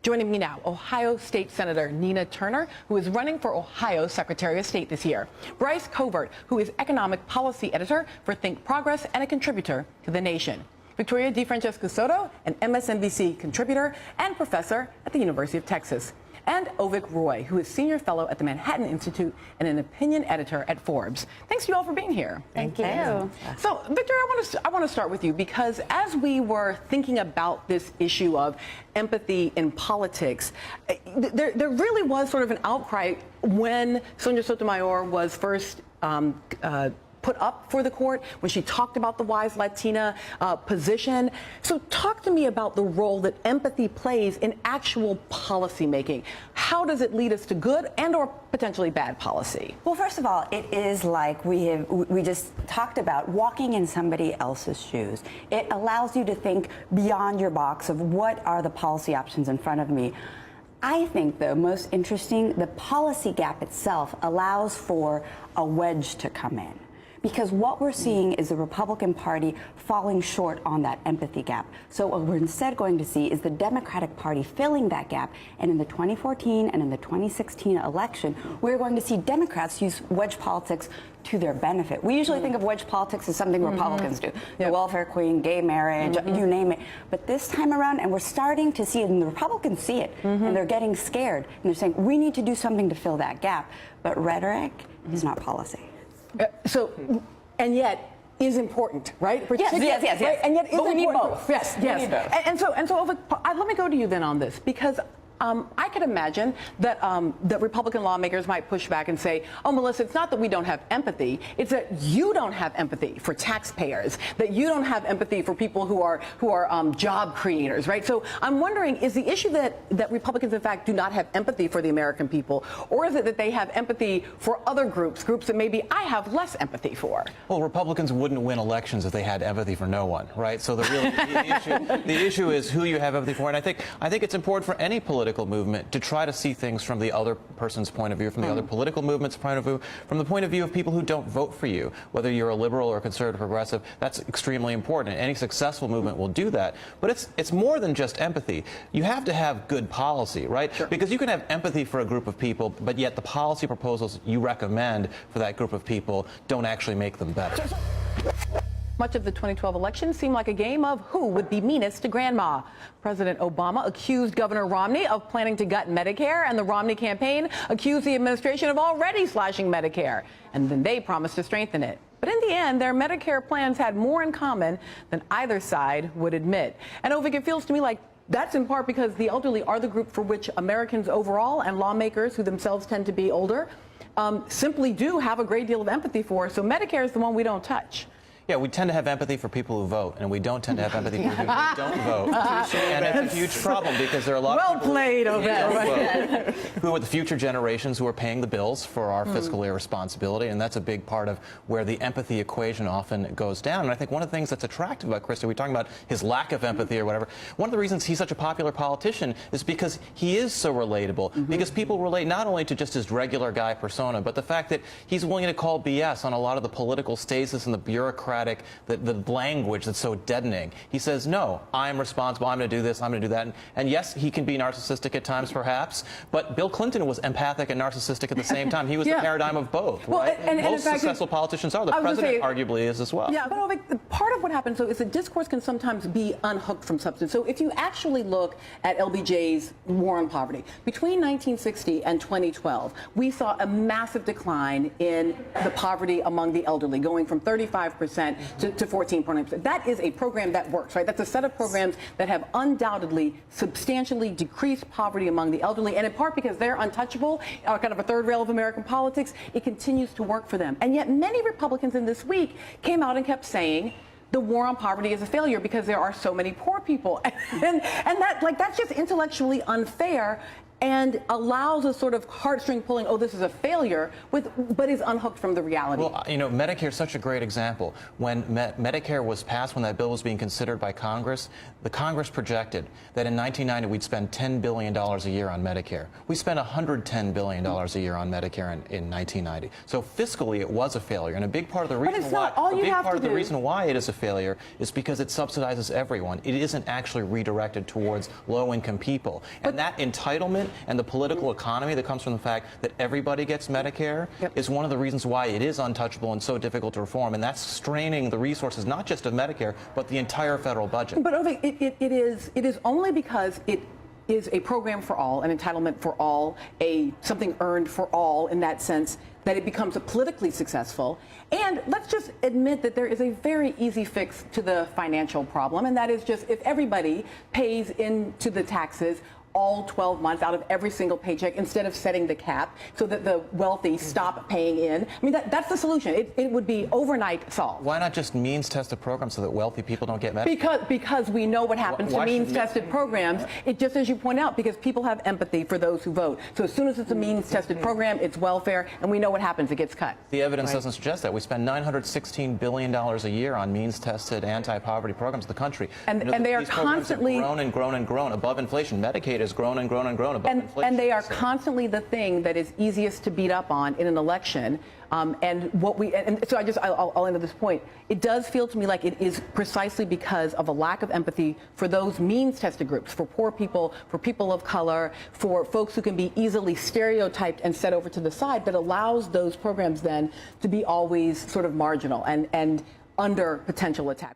Joining me now, Ohio State Senator Nina Turner, who is running for Ohio Secretary of State this year. Bryce Covert, who is Economic Policy Editor for Think Progress and a contributor to The Nation. Victoria DeFrancesco Soto, an MSNBC contributor and professor at the University of Texas. And Avik Roy, who is Senior Fellow at the Manhattan Institute and an opinion editor at Forbes. Thanks to you all for being here. Thank you. So, Victoria, I want to start with you because as we were thinking about this issue of empathy in politics, there really was sort of an outcry when Sonia Sotomayor was first put up for the court, when she talked about the wise Latina position. So talk to me about the role that empathy plays in actual policy making. How does it lead us to good and or potentially bad policy? Well, first of all, it is like we just talked about, walking in somebody else's shoes. It allows you to think beyond your box of what are the policy options in front of me. I think, though, most interesting, the policy gap itself allows for a wedge to come in. Because what we're seeing is the Republican Party falling short on that empathy gap. So what we're instead going to see is the Democratic Party filling that gap. And in the 2014 and in the 2016 election, we're going to see Democrats use wedge politics to their benefit. We usually think of wedge politics as something Republicans do. The welfare queen, gay marriage, you name it. But this time around, and we're starting to see it, and the Republicans see it, and they're getting scared. And they're saying, we need to do something to fill that gap. But rhetoric is not policy. And yet is important, right? Yes. Right? And yet is but we need important. both. Yes. And so, let me go to you then on this, because I could imagine that that Republican lawmakers might push back and say, "Oh, Melissa, it's not that we don't have empathy; it's that you don't have empathy for taxpayers, that you don't have empathy for people who are job creators, right?" So I'm wondering, is the issue that Republicans, in fact, do not have empathy for the American people, or is it that they have empathy for other groups that maybe I have less empathy for? Well, Republicans wouldn't win elections if they had empathy for no one, right? So the issue is who you have empathy for, and I think it's important for any political movement to try to see things from the other person's point of view, from the other political movement's point of view, from the point of view of people who don't vote for you, whether you're a liberal or a conservative progressive. That's extremely important. Any successful movement will do that. But it's more than just empathy. You have to have good policy, right? Sure. Because you can have empathy for a group of people, but yet the policy proposals you recommend for that group of people don't actually make them better. Much of the 2012 election seemed like a game of who would be meanest to grandma. President Obama accused Governor Romney of planning to gut Medicare, and the Romney campaign accused the administration of already slashing Medicare. And then they promised to strengthen it. But in the end, their Medicare plans had more in common than either side would admit. And Avik, it feels to me like that's in part because the elderly are the group for which Americans overall and lawmakers who themselves tend to be older simply do have a great deal of empathy for. So Medicare is the one we don't touch. Yeah, we tend to have empathy for people who vote, and we don't tend to have empathy for people who don't vote. And it's a huge problem because there are a lot of people who are the future generations who are paying the bills for our fiscal irresponsibility, and that's a big part of where the empathy equation often goes down. And I think one of the things that's attractive about Christie, we're talking about his lack of empathy or whatever, one of the reasons he's such a popular politician is because he is so relatable, because people relate not only to just his regular guy persona, but the fact that he's willing to call BS on a lot of the political stasis and the bureaucratic, the language that's so deadening. He says, no, I'm responsible, I'm going to do this, I'm going to do that. And yes, he can be narcissistic at times, perhaps, but Bill Clinton was empathic and narcissistic at the same time. He was the paradigm of both, right? And most successful politicians are. The president arguably is as well. Yeah, but part of what happens, though, is that discourse can sometimes be unhooked from substance. So if you actually look at LBJ's War on Poverty, between 1960 and 2012, we saw a massive decline in the poverty among the elderly, going from 35% to 14.9%. That is a program that works, right? That's a set of programs that have undoubtedly substantially decreased poverty among the elderly, and in part because they're untouchable, kind of a third rail of American politics, it continues to work for them. And yet many Republicans in this week came out and kept saying the war on poverty is a failure because there are so many poor people. And that's just intellectually unfair. and allows a sort of heartstring pulling, oh, this is a failure, but is unhooked from the reality. Well, you know, Medicare is such a great example. When Medicare was passed, when that bill was being considered by Congress, the Congress projected that in 1990 we'd spend $10 billion a year on Medicare. We spent $110 billion a year on Medicare in 1990. So fiscally, it was a failure. And a big part of the reason why it is a failure is because it subsidizes everyone. It isn't actually redirected towards low-income people. And that entitlement and the political economy that comes from the fact that everybody gets Medicare is one of the reasons why it is untouchable and so difficult to reform. And that's straining the resources not just of Medicare, but the entire federal budget. But Avik, it is only because it is a program for all, an entitlement for all, something earned for all in that sense, that it becomes politically successful. And let's just admit that there is a very easy fix to the financial problem, and that is just if everybody pays into the taxes all 12 months out of every single paycheck instead of setting the cap so that the wealthy stop paying in. I mean, that's the solution. It would be overnight solved. Why not just means-tested programs so that wealthy people don't get Medicare? Because we know what happens to means-tested programs. It just, as you point out, because people have empathy for those who vote. So as soon as it's a means-tested program, it's welfare, and we know what happens. It gets cut. The evidence doesn't suggest that. We spend $916 billion a year on means-tested anti-poverty programs in the country. And they are constantly grown and grown and grown above inflation. Medicaid has grown and grown and grown above inflation. And they are constantly the thing that is easiest to beat up on in an election. So I'll end at this point. It does feel to me like it is precisely because of a lack of empathy for those means-tested groups, for poor people, for people of color, for folks who can be easily stereotyped and set over to the side, that allows those programs then to be always sort of marginal and under potential attack.